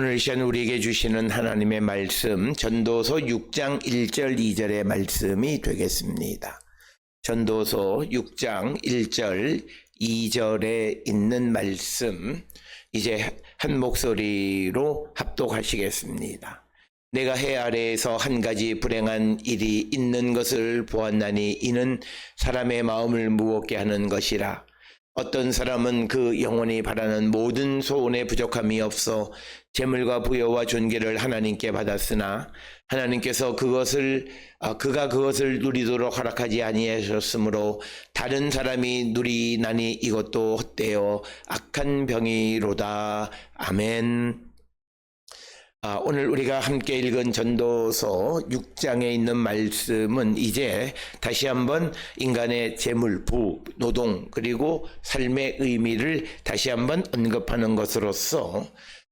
오늘 이 시간 우리에게 주시는 하나님의 말씀 전도서 6장 1절 2절의 말씀이 되겠습니다. 전도서 6장 1절 2절에 있는 말씀 이제 한 목소리로 합독하시겠습니다. 내가 해 아래에서 한 가지 불행한 일이 있는 것을 보았나니 이는 사람의 마음을 무겁게 하는 것이라. 어떤 사람은 그 영혼이 바라는 모든 소원에 부족함이 없어 재물과 부여와 존귀를 하나님께 받았으나 하나님께서 그가 그것을 누리도록 허락하지 아니하셨으므로 다른 사람이 누리나니 이것도 헛되어 악한 병이로다. 아멘. 오늘 우리가 함께 읽은 전도서 6장에 있는 말씀은 이제 다시 한번 인간의 재물, 부, 노동 그리고 삶의 의미를 다시 한번 언급하는 것으로서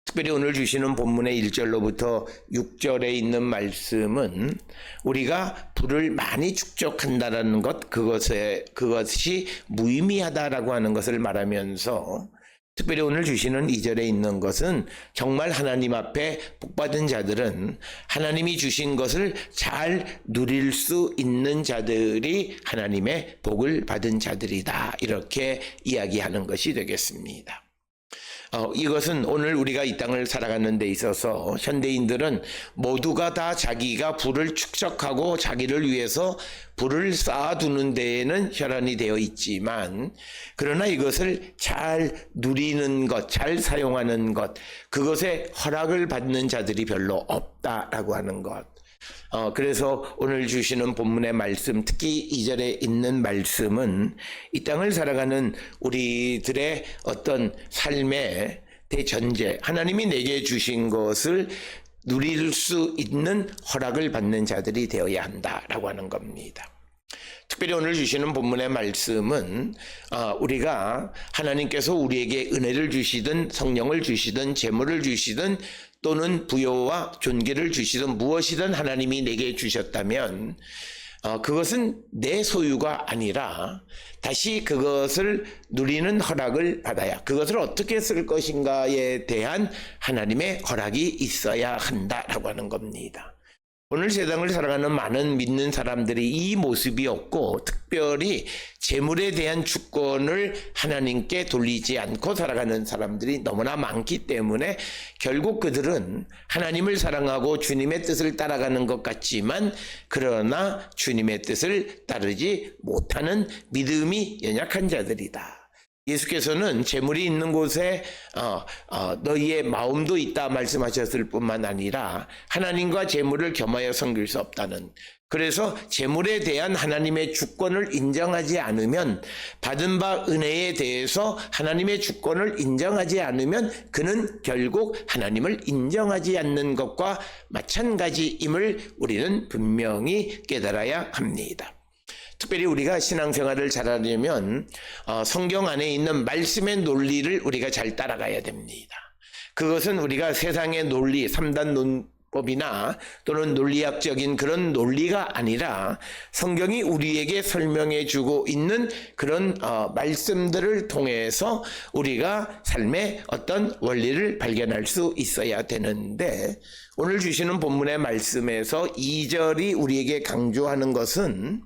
특별히 오늘 주시는 본문의 1절로부터 6절에 있는 말씀은 우리가 부를 많이 축적한다라는 것, 그것이 무의미하다라고 하는 것을 말하면서 특별히 오늘 주시는 2절에 있는 것은 정말 하나님 앞에 복받은 자들은 하나님이 주신 것을 잘 누릴 수 있는 자들이 하나님의 복을 받은 자들이다. 이렇게 이야기하는 것이 되겠습니다. 이것은 오늘 우리가 이 땅을 살아가는 데 있어서 현대인들은 모두가 다 자기가 부를 축적하고 자기를 위해서 부를 쌓아두는 데에는 혈안이 되어 있지만 그러나 이것을 잘 누리는 것, 잘 사용하는 것, 그것에 허락을 받는 자들이 별로 없다라고 하는 것. 그래서 오늘 주시는 본문의 말씀, 특히 2절에 있는 말씀은 이 땅을 살아가는 우리들의 어떤 삶의 대전제, 하나님이 내게 주신 것을 누릴 수 있는 허락을 받는 자들이 되어야 한다라고 하는 겁니다. 특별히 오늘 주시는 본문의 말씀은 우리가 하나님께서 우리에게 은혜를 주시든 성령을 주시든 재물을 주시든 또는 부여와 존귀를 주시든 무엇이든 하나님이 내게 주셨다면 그것은 내 소유가 아니라 다시 그것을 누리는 허락을 받아야, 그것을 어떻게 쓸 것인가에 대한 하나님의 허락이 있어야 한다라고 하는 겁니다. 오늘 세상을 살아가는 많은 믿는 사람들이 이 모습이 없고 특별히 재물에 대한 주권을 하나님께 돌리지 않고 살아가는 사람들이 너무나 많기 때문에 결국 그들은 하나님을 사랑하고 주님의 뜻을 따라가는 것 같지만 그러나 주님의 뜻을 따르지 못하는 믿음이 연약한 자들이다. 예수께서는 재물이 있는 곳에 너희의 마음도 있다 말씀하셨을 뿐만 아니라 하나님과 재물을 겸하여 섬길 수 없다는, 그래서 재물에 대한 하나님의 주권을 인정하지 않으면, 받은 바 은혜에 대해서 하나님의 주권을 인정하지 않으면 그는 결국 하나님을 인정하지 않는 것과 마찬가지임을 우리는 분명히 깨달아야 합니다. 특별히 우리가 신앙생활을 잘하려면 성경 안에 있는 말씀의 논리를 우리가 잘 따라가야 됩니다. 그것은 우리가 세상의 논리, 3단 논법이나 또는 논리학적인 그런 논리가 아니라 성경이 우리에게 설명해 주고 있는 그런 말씀들을 통해서 우리가 삶의 어떤 원리를 발견할 수 있어야 되는데, 오늘 주시는 본문의 말씀에서 2절이 우리에게 강조하는 것은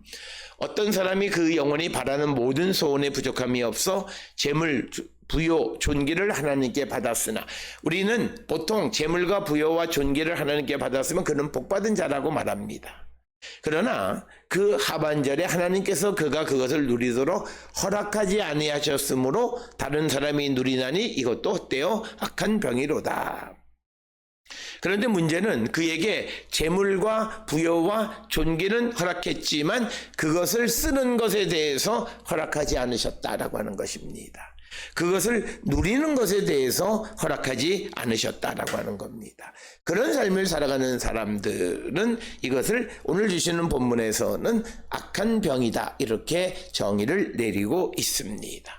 어떤 사람이 그 영혼이 바라는 모든 소원에 부족함이 없어 재물, 부요, 존귀를 하나님께 받았으나, 우리는 보통 재물과 부요와 존귀를 하나님께 받았으면 그는 복받은 자라고 말합니다. 그러나 그 하반절에 하나님께서 그가 그것을 누리도록 허락하지 아니하셨으므로 다른 사람이 누리나니 이것도 헛되어 악한 병이로다. 그런데 문제는 그에게 재물과 부여와 존귀는 허락했지만 그것을 쓰는 것에 대해서 허락하지 않으셨다라고 하는 것입니다. 그것을 누리는 것에 대해서 허락하지 않으셨다라고 하는 겁니다. 그런 삶을 살아가는 사람들은 이것을 오늘 주시는 본문에서는 악한 병이다 이렇게 정의를 내리고 있습니다.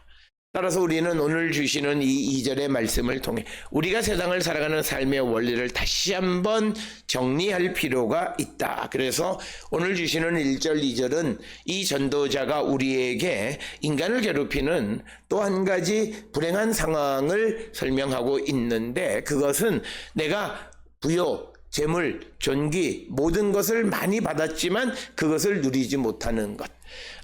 따라서 우리는 오늘 주시는 이 2절의 말씀을 통해 우리가 세상을 살아가는 삶의 원리를 다시 한번 정리할 필요가 있다. 그래서 오늘 주시는 1절, 2절은 이 전도자가 우리에게 인간을 괴롭히는 또 한 가지 불행한 상황을 설명하고 있는데, 그것은 내가 부요, 재물, 존귀 모든 것을 많이 받았지만 그것을 누리지 못하는 것.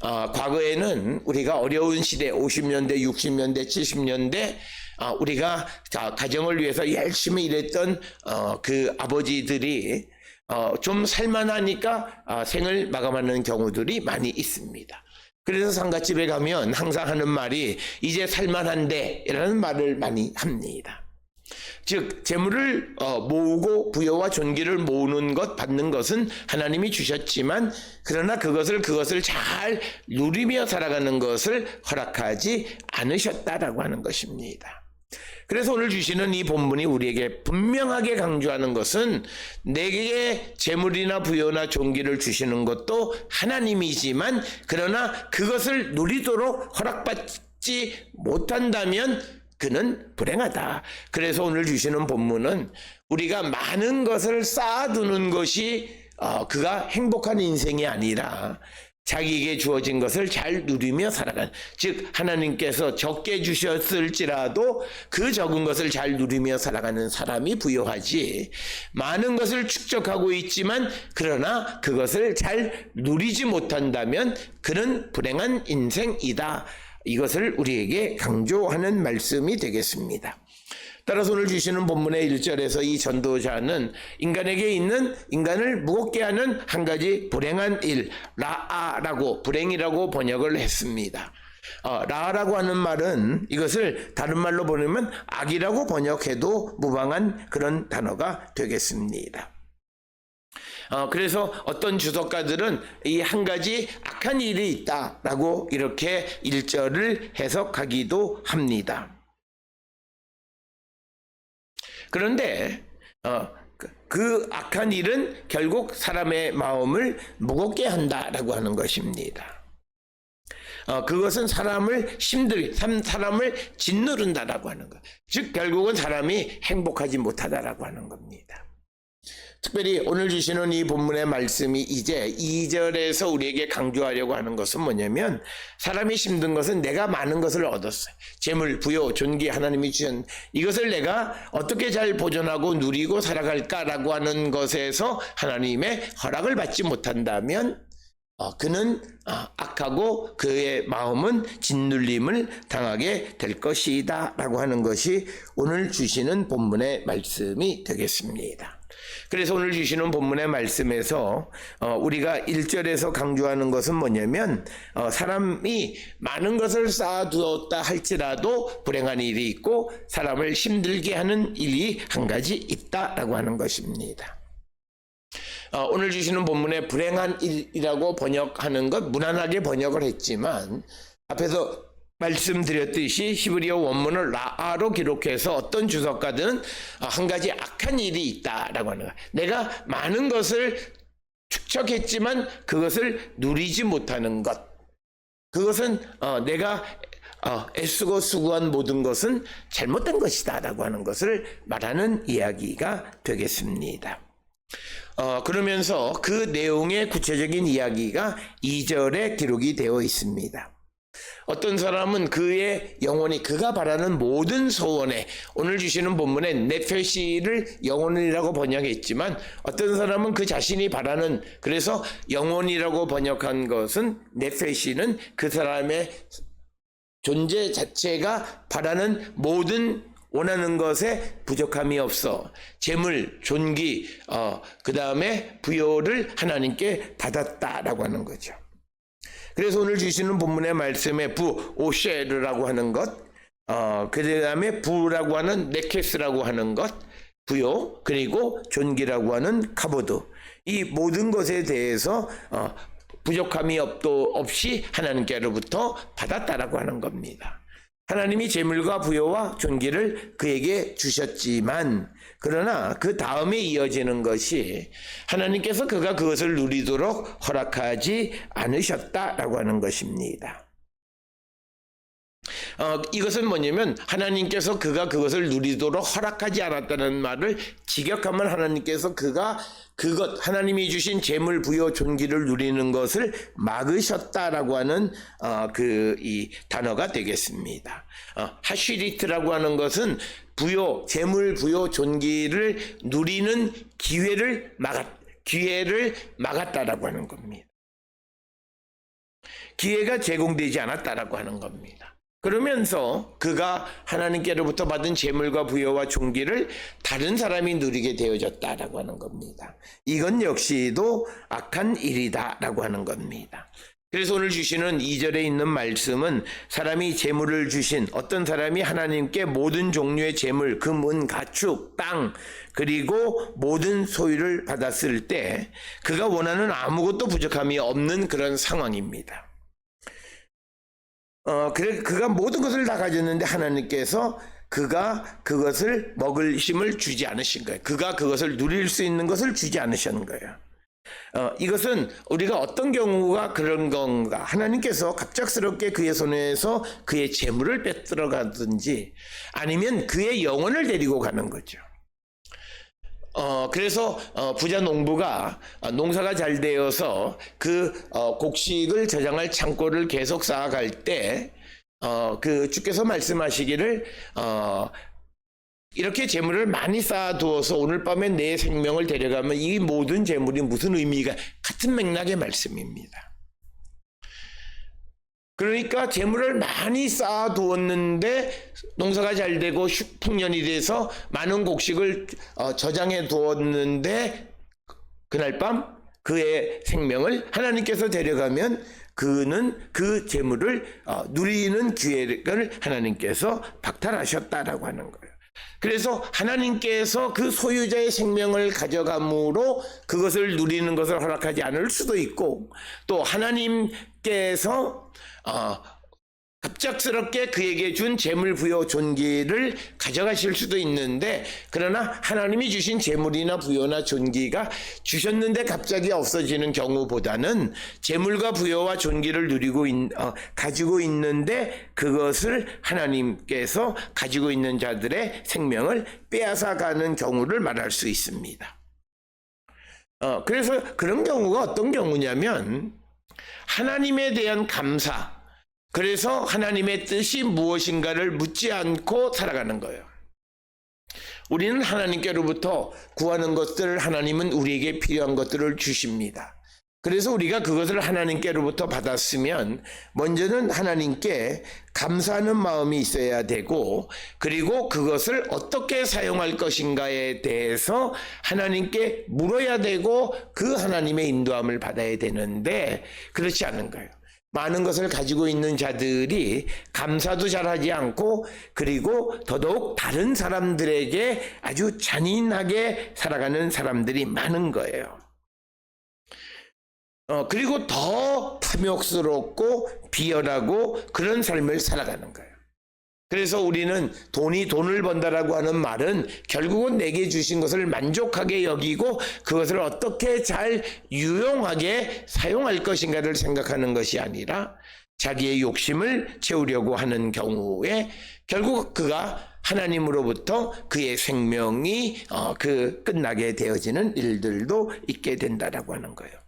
과거에는 우리가 어려운 시대 50년대, 60년대, 70년대 우리가 가정을 위해서 열심히 일했던 그 아버지들이 좀 살만하니까 생을 마감하는 경우들이 많이 있습니다. 그래서 상갓집에 가면 항상 하는 말이 이제 살만한데 라는 말을 많이 합니다. 즉 재물을 모으고 부여와 존귀를 모으는 것, 받는 것은 하나님이 주셨지만 그러나 그것을 잘 누리며 살아가는 것을 허락하지 않으셨다라고 하는 것입니다. 그래서 오늘 주시는 이 본문이 우리에게 분명하게 강조하는 것은 내게 재물이나 부여나 존귀를 주시는 것도 하나님이지만 그러나 그것을 누리도록 허락받지 못한다면 그는 불행하다. 그래서 오늘 주시는 본문은 우리가 많은 것을 쌓아두는 것이 그가 행복한 인생이 아니라 자기에게 주어진 것을 잘 누리며 살아가는, 즉 하나님께서 적게 주셨을지라도 그 적은 것을 잘 누리며 살아가는 사람이 부요하지, 많은 것을 축적하고 있지만 그러나 그것을 잘 누리지 못한다면 그는 불행한 인생이다. 이것을 우리에게 강조하는 말씀이 되겠습니다. 따라서 오늘 주시는 본문의 1절에서 이 전도자는 인간에게 있는, 인간을 무겁게 하는 한 가지 불행한 일, 라아라고, 불행이라고 번역을 했습니다. 라아라고 하는 말은 이것을 다른 말로 보내면 악이라고 번역해도 무방한 그런 단어가 되겠습니다. 그래서 어떤 주석가들은 이 한 가지 악한 일이 있다라고 이렇게 1절을 해석하기도 합니다. 그런데 그 악한 일은 결국 사람의 마음을 무겁게 한다라고 하는 것입니다. 그것은 사람을 사람을 짓누른다라고 하는 것. 즉 결국은 사람이 행복하지 못하다라고 하는 겁니다. 특별히 오늘 주시는 이 본문의 말씀이 이제 2절에서 우리에게 강조하려고 하는 것은 뭐냐면, 사람이 힘든 것은 내가 많은 것을 얻었어요. 재물, 부요, 존귀 하나님이 주신 이것을 내가 어떻게 잘 보존하고 누리고 살아갈까라고 하는 것에서 하나님의 허락을 받지 못한다면 그는 악하고 그의 마음은 짓눌림을 당하게 될 것이다 라고 하는 것이 오늘 주시는 본문의 말씀이 되겠습니다. 그래서 오늘 주시는 본문의 말씀에서 우리가 1절에서 강조하는 것은 뭐냐면, 사람이 많은 것을 쌓아두었다 할지라도 불행한 일이 있고 사람을 힘들게 하는 일이 한 가지 있다라고 하는 것입니다. 오늘 주시는 본문에 불행한 일이라고 번역하는 것 무난하게 번역을 했지만 앞에서 말씀드렸듯이 히브리어 원문을 라아로 기록해서 어떤 주석가들은 한 가지 악한 일이 있다라고 하는 거예요. 내가 많은 것을 축적했지만 그것을 누리지 못하는 것, 그것은 내가 애쓰고 수고한 모든 것은 잘못된 것이다 라고 하는 것을 말하는 이야기가 되겠습니다. 그러면서 그 내용의 구체적인 이야기가 2절에 기록이 되어 있습니다. 어떤 사람은 그의 영혼이 그가 바라는 모든 소원에, 오늘 주시는 본문에 네페시를 영혼이라고 번역했지만 어떤 사람은 그 자신이 바라는, 그래서 영혼이라고 번역한 것은 네페시는 그 사람의 존재 자체가 바라는 모든 원하는 것에 부족함이 없어 재물, 존귀, 그 다음에 부여를 하나님께 받았다라고 하는 거죠. 그래서 오늘 주시는 본문의 말씀에 부, 오쉐르라고 하는 것, 그 다음에 부라고 하는 네케스라고 하는 것, 부요, 그리고 존귀라고 하는 카보드, 이 모든 것에 대해서 부족함이 없이 하나님께로부터 받았다라고 하는 겁니다. 하나님이 재물과 부여와 존귀를 그에게 주셨지만 그러나 그 다음에 이어지는 것이 하나님께서 그가 그것을 누리도록 허락하지 않으셨다라고 하는 것입니다. 이것은 뭐냐면 하나님께서 그가 그것을 누리도록 허락하지 않았다는 말을 직역하면 하나님께서 그가 그것 하나님이 주신 재물 부여 존귀를 누리는 것을 막으셨다라고 하는 이 단어가 되겠습니다. 하쉬리트라고 하는 것은 재물 부여 존귀를 누리는 기회를 막았다라고 하는 겁니다. 기회가 제공되지 않았다라고 하는 겁니다. 그러면서 그가 하나님께로부터 받은 재물과 부여와 존귀를 다른 사람이 누리게 되어졌다라고 하는 겁니다. 이건 역시도 악한 일이다라고 하는 겁니다. 그래서 오늘 주시는 2절에 있는 말씀은 사람이 재물을 주신 어떤 사람이 하나님께 모든 종류의 재물, 금은, 가축, 땅, 그리고 모든 소유를 받았을 때 그가 원하는 아무것도 부족함이 없는 그런 상황입니다. 그가 모든 것을 다 가졌는데 하나님께서 그가 그것을 먹을 힘을 주지 않으신 거예요. 그가 그것을 누릴 수 있는 것을 주지 않으신 거예요. 이것은 우리가 어떤 경우가 그런 건가? 하나님께서 갑작스럽게 그의 손에서 그의 재물을 뺏들어 가든지 아니면 그의 영혼을 데리고 가는 거죠. 그래서 부자 농부가 농사가 잘 되어서 그 곡식을 저장할 창고를 계속 쌓아갈 때 주께서 말씀하시기를 이렇게 재물을 많이 쌓아두어서 오늘 밤에 내 생명을 데려가면 이 모든 재물이 무슨 의미가 같은 맥락의 말씀입니다. 그러니까 재물을 많이 쌓아두었는데 농사가 잘 되고 풍년이 돼서 많은 곡식을 저장해 두었는데 그날 밤 그의 생명을 하나님께서 데려가면 그는 그 재물을 누리는 기회를 하나님께서 박탈하셨다라고 하는 거예요. 그래서 하나님께서 그 소유자의 생명을 가져감으로 그것을 누리는 것을 허락하지 않을 수도 있고 또 하나님께서 갑작스럽게 그에게 준 재물 부여 존귀를 가져가실 수도 있는데 그러나 하나님이 주신 재물이나 부여나 존귀가 주셨는데 갑자기 없어지는 경우보다는 재물과 부여와 존귀를 가지고 있는데 그것을 하나님께서 가지고 있는 자들의 생명을 빼앗아가는 경우를 말할 수 있습니다. 그래서 그런 경우가 어떤 경우냐면 하나님에 대한 감사, 그래서 하나님의 뜻이 무엇인가를 묻지 않고 살아가는 거예요. 우리는 하나님께로부터 구하는 것들을 하나님은 우리에게 필요한 것들을 주십니다. 그래서 우리가 그것을 하나님께로부터 받았으면 먼저는 하나님께 감사하는 마음이 있어야 되고 그리고 그것을 어떻게 사용할 것인가에 대해서 하나님께 물어야 되고 그 하나님의 인도함을 받아야 되는데 그렇지 않은 거예요. 많은 것을 가지고 있는 자들이 감사도 잘하지 않고 그리고 더더욱 다른 사람들에게 아주 잔인하게 살아가는 사람들이 많은 거예요. 그리고 더 탐욕스럽고 비열하고 그런 삶을 살아가는 거예요. 그래서 우리는 돈을 번다라고 하는 말은 결국은 내게 주신 것을 만족하게 여기고 그것을 어떻게 잘 유용하게 사용할 것인가를 생각하는 것이 아니라 자기의 욕심을 채우려고 하는 경우에 결국 그가 하나님으로부터 그의 생명이 끝나게 되어지는 일들도 있게 된다라고 하는 거예요.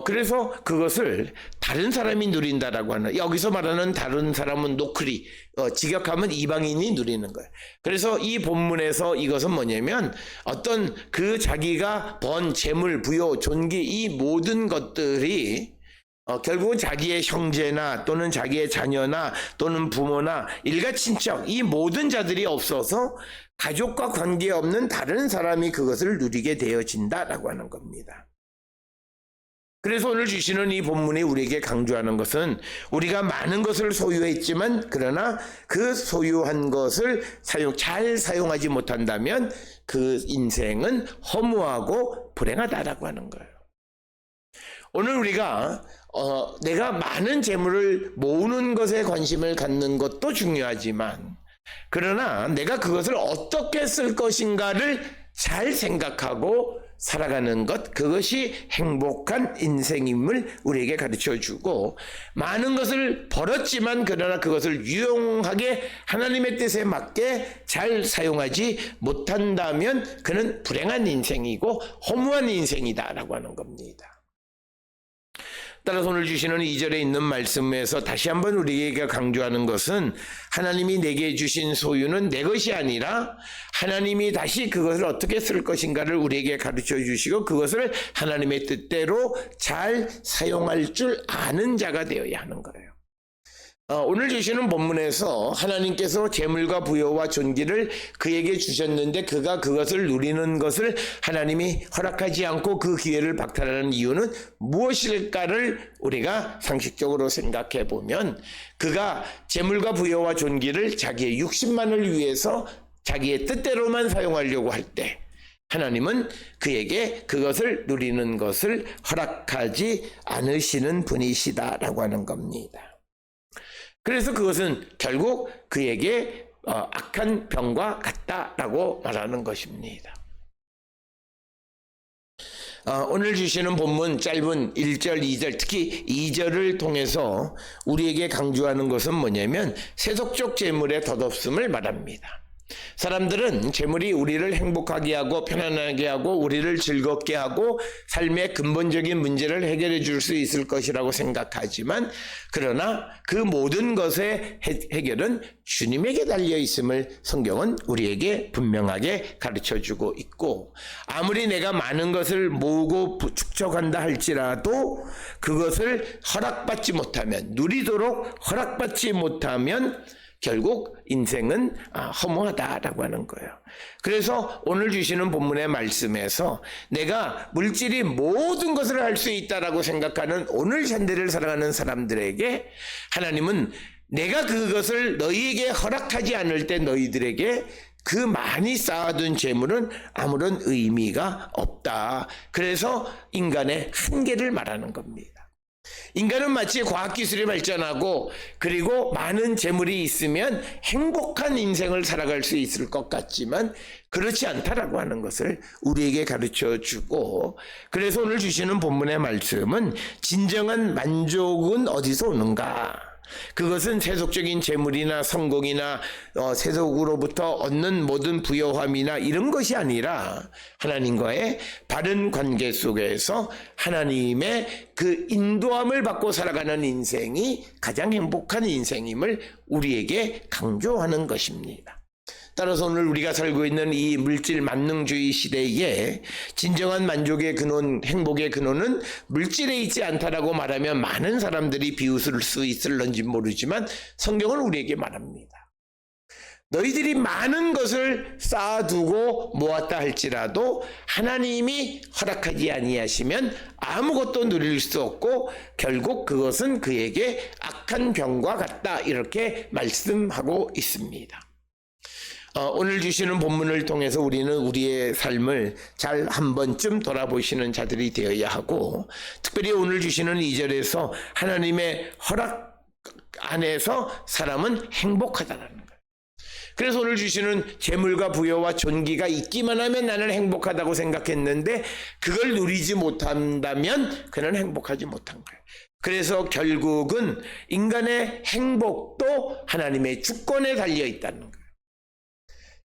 그래서 그것을 다른 사람이 누린다라고 하는, 여기서 말하는 다른 사람은 노크리, 직역하면 이방인이 누리는 거예요. 그래서 이 본문에서 이것은 뭐냐면 어떤 그 자기가 번 재물, 부여, 존귀 이 모든 것들이 결국은 자기의 형제나 또는 자기의 자녀나 또는 부모나 일가 친척 이 모든 자들이 없어서 가족과 관계없는 다른 사람이 그것을 누리게 되어진다라고 하는 겁니다. 그래서 오늘 주시는 이 본문이 우리에게 강조하는 것은 우리가 많은 것을 소유했지만 그러나 그 소유한 것을 잘 사용하지 못한다면 그 인생은 허무하고 불행하다라고 하는 거예요. 오늘 우리가 내가 많은 재물을 모으는 것에 관심을 갖는 것도 중요하지만 그러나 내가 그것을 어떻게 쓸 것인가를 잘 생각하고 살아가는 것, 그것이 행복한 인생임을 우리에게 가르쳐주고, 많은 것을 벌었지만 그러나 그것을 유용하게 하나님의 뜻에 맞게 잘 사용하지 못한다면 그는 불행한 인생이고 허무한 인생이다라고 하는 겁니다. 따라서 오늘 주시는 2절에 있는 말씀에서 다시 한번 우리에게 강조하는 것은, 하나님이 내게 주신 소유는 내 것이 아니라 하나님이 다시 그것을 어떻게 쓸 것인가를 우리에게 가르쳐 주시고, 그것을 하나님의 뜻대로 잘 사용할 줄 아는 자가 되어야 하는 거예요. 오늘 주시는 본문에서 하나님께서 재물과 부여와 존귀를 그에게 주셨는데 그가 그것을 누리는 것을 하나님이 허락하지 않고 그 기회를 박탈하는 이유는 무엇일까를 우리가 상식적으로 생각해 보면, 그가 재물과 부여와 존귀를 자기의 육신만을 위해서 자기의 뜻대로만 사용하려고 할 때 하나님은 그에게 그것을 누리는 것을 허락하지 않으시는 분이시다라고 하는 겁니다. 그래서 그것은 결국 그에게 악한 병과 같다라고 말하는 것입니다. 오늘 주시는 본문 짧은 1절, 2절, 특히 2절을 통해서 우리에게 강조하는 것은 뭐냐면 세속적 재물의 덧없음을 말합니다. 사람들은 재물이 우리를 행복하게 하고 편안하게 하고 우리를 즐겁게 하고 삶의 근본적인 문제를 해결해 줄 수 있을 것이라고 생각하지만, 그러나 그 모든 것의 해결은 주님에게 달려 있음을 성경은 우리에게 분명하게 가르쳐 주고 있고, 아무리 내가 많은 것을 모으고 축적한다 할지라도 그것을 허락받지 못하면, 누리도록 허락받지 못하면 결국 인생은 허무하다라고 하는 거예요. 그래서 오늘 주시는 본문의 말씀에서 내가 물질이 모든 것을 할 수 있다라고 생각하는 오늘 현대를 살아가는 사람들에게 하나님은 내가 그것을 너희에게 허락하지 않을 때 너희들에게 그 많이 쌓아둔 재물은 아무런 의미가 없다. 그래서 인간의 한계를 말하는 겁니다. 인간은 마치 과학기술이 발전하고 그리고 많은 재물이 있으면 행복한 인생을 살아갈 수 있을 것 같지만 그렇지 않다라고 하는 것을 우리에게 가르쳐 주고, 그래서 오늘 주시는 본문의 말씀은 진정한 만족은 어디서 오는가? 그것은 세속적인 재물이나 성공이나 세속으로부터 얻는 모든 부여함이나 이런 것이 아니라 하나님과의 바른 관계 속에서 하나님의 그 인도함을 받고 살아가는 인생이 가장 행복한 인생임을 우리에게 강조하는 것입니다. 따라서 오늘 우리가 살고 있는 이 물질 만능주의 시대에 진정한 만족의 근원, 행복의 근원은 물질에 있지 않다라고 말하면 많은 사람들이 비웃을 수 있을런지 모르지만 성경은 우리에게 말합니다. 너희들이 많은 것을 쌓아두고 모았다 할지라도 하나님이 허락하지 아니하시면 아무것도 누릴 수 없고 결국 그것은 그에게 악한 병과 같다, 이렇게 말씀하고 있습니다. 오늘 주시는 본문을 통해서 우리는 우리의 삶을 잘 한 번쯤 돌아보시는 자들이 되어야 하고, 특별히 오늘 주시는 2절에서 하나님의 허락 안에서 사람은 행복하다는 거예요. 그래서 오늘 주시는 재물과 부여와 존귀가 있기만 하면 나는 행복하다고 생각했는데 그걸 누리지 못한다면 그는 행복하지 못한 거예요. 그래서 결국은 인간의 행복도 하나님의 주권에 달려 있다는 거예요.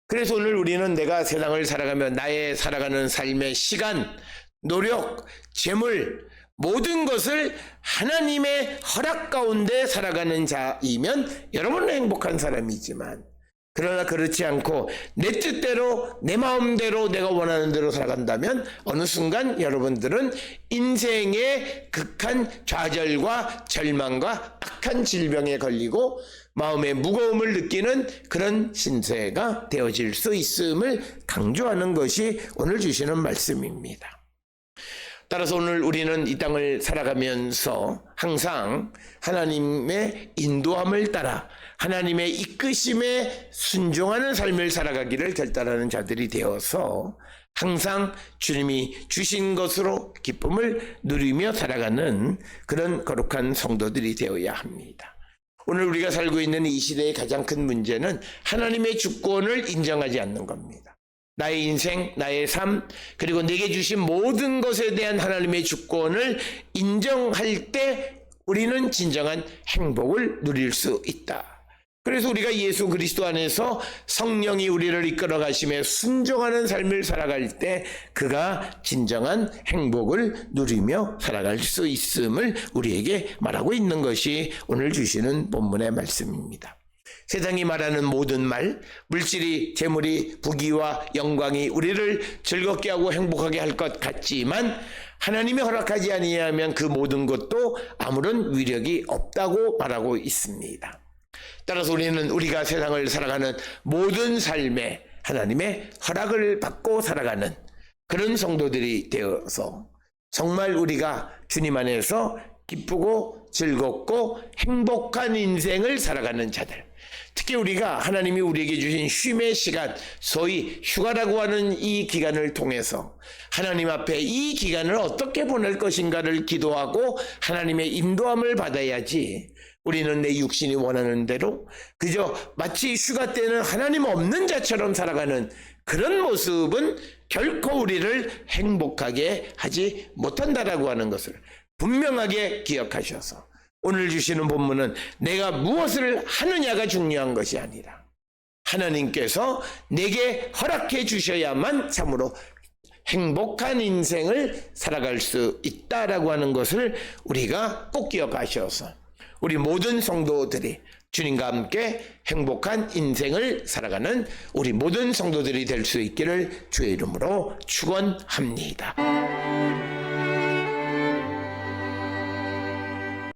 그래서 오늘 우리는 내가 세상을 살아가며 나의 살아가는 삶의 시간, 노력, 재물, 모든 것을 하나님의 허락 가운데 살아가는 자이면 여러분은 행복한 사람이지만, 그러나 그렇지 않고 내 뜻대로 내 마음대로 내가 원하는 대로 살아간다면 어느 순간 여러분들은 인생의 극한 좌절과 절망과 악한 질병에 걸리고 마음의 무거움을 느끼는 그런 신세가 되어질 수 있음을 강조하는 것이 오늘 주시는 말씀입니다. 따라서 오늘 우리는 이 땅을 살아가면서 항상 하나님의 인도함을 따라 하나님의 이끄심에 순종하는 삶을 살아가기를 결단하는 자들이 되어서 항상 주님이 주신 것으로 기쁨을 누리며 살아가는 그런 거룩한 성도들이 되어야 합니다. 오늘 우리가 살고 있는 이 시대의 가장 큰 문제는 하나님의 주권을 인정하지 않는 겁니다. 나의 인생, 나의 삶, 그리고 내게 주신 모든 것에 대한 하나님의 주권을 인정할 때 우리는 진정한 행복을 누릴 수 있다. 그래서 우리가 예수 그리스도 안에서 성령이 우리를 이끌어 가시며 순종하는 삶을 살아갈 때 그가 진정한 행복을 누리며 살아갈 수 있음을 우리에게 말하고 있는 것이 오늘 주시는 본문의 말씀입니다. 세상이 말하는 모든 말, 물질이, 재물이, 부귀와 영광이 우리를 즐겁게 하고 행복하게 할 것 같지만 하나님이 허락하지 아니하면 그 모든 것도 아무런 위력이 없다고 말하고 있습니다. 따라서 우리는 우리가 세상을 살아가는 모든 삶에 하나님의 허락을 받고 살아가는 그런 성도들이 되어서 정말 우리가 주님 안에서 기쁘고 즐겁고 행복한 인생을 살아가는 자들, 특히 우리가 하나님이 우리에게 주신 쉼의 시간, 소위 휴가라고 하는 이 기간을 통해서 하나님 앞에 이 기간을 어떻게 보낼 것인가를 기도하고 하나님의 인도함을 받아야지, 우리는 내 육신이 원하는 대로 그저 마치 휴가 때는 하나님 없는 자처럼 살아가는 그런 모습은 결코 우리를 행복하게 하지 못한다라고 하는 것을 분명하게 기억하셔서 오늘 주시는 본문은 내가 무엇을 하느냐가 중요한 것이 아니라 하나님께서 내게 허락해 주셔야만 참으로 행복한 인생을 살아갈 수 있다라고 하는 것을 우리가 꼭 기억하셔서 우리 모든 성도들이 주님과 함께 행복한 인생을 살아가는 우리 모든 성도들이 될 수 있기를 주의 이름으로 축원합니다.